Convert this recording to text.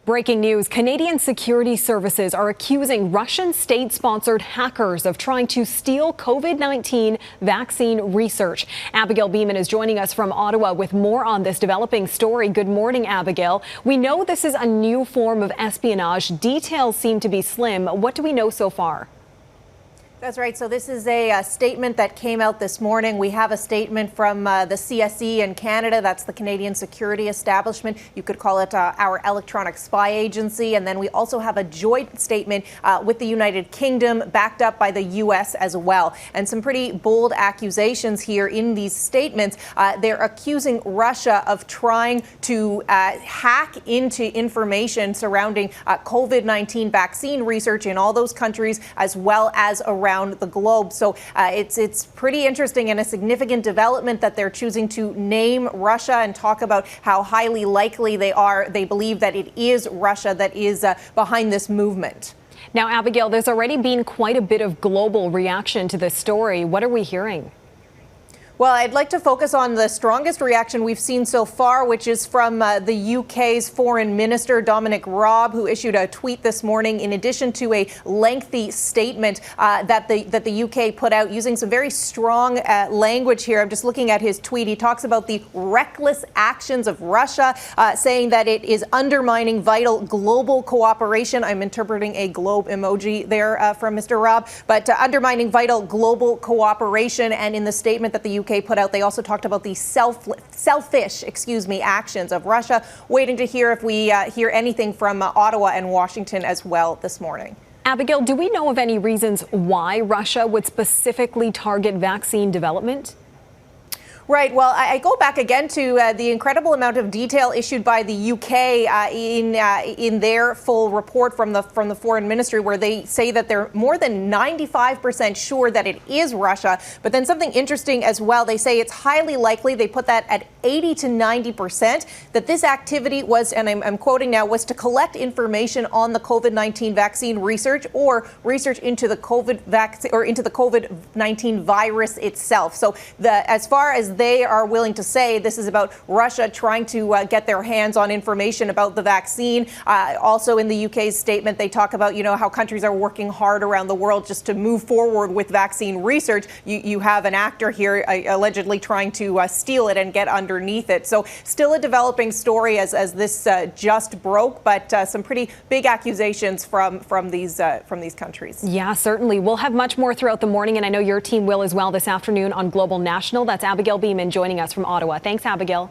Breaking news, Canadian security services are accusing Russian state-sponsored hackers of trying to steal COVID-19 vaccine research. Abigail Bimman is joining us from Ottawa with more on this developing story. Good morning, Abigail. We know this is a new form of espionage. Details seem to be slim. What do we know so far? That's right. So this is a statement that came out this morning. We have a statement from the CSE in Canada. That's the Canadian Security Establishment. You could call it our electronic spy agency. And then we also have a joint statement with the United Kingdom, backed up by the U.S. as well. And some pretty bold accusations here in these statements. They're accusing Russia of trying to hack into information surrounding COVID-19 vaccine research in all those countries, as well as around the globe. So it's pretty interesting and a significant development that they're choosing to name Russia and talk about how highly likely they believe that it is Russia that is behind this movement. Now, Abigail, there's already been quite a bit of global reaction to this story. What are we hearing? Well, I'd like to focus on the strongest reaction we've seen so far, which is from the UK's Foreign Minister, Dominic Raab, who issued a tweet this morning in addition to a lengthy statement that the UK put out using some very strong language here. I'm just looking at his tweet. He talks about the reckless actions of Russia, saying that it is undermining vital global cooperation. I'm interpreting a globe emoji there from Mr. Raab, but undermining vital global cooperation. And in the statement that the UK put out, they also talked about the selfish actions of Russia. Waiting to hear if we hear anything from Ottawa and Washington as well this morning. Abigail, do we know of any reasons why Russia would specifically target vaccine development? Right. Well, I go back again to the incredible amount of detail issued by the UK in their full report from the Foreign Ministry, where they say that they're more than 95% sure that it is Russia. But then something interesting as well, they say it's highly likely, they put that at 80 to 90%, that this activity was, and I'm quoting now, was to collect information on the COVID-19 vaccine research or research into the COVID vaccine or into the COVID-19 virus itself. So as far as they are willing to say, this is about Russia trying to get their hands on information about the vaccine. Also in the UK's statement, they talk about, how countries are working hard around the world just to move forward with vaccine research. You have an actor here allegedly trying to steal it and get underneath it. So still a developing story as this just broke, but some pretty big accusations from these countries. Yeah, certainly. We'll have much more throughout the morning, and I know your team will as well this afternoon on Global National. That's Abigail Bimman joining us from Ottawa. Thanks, Abigail.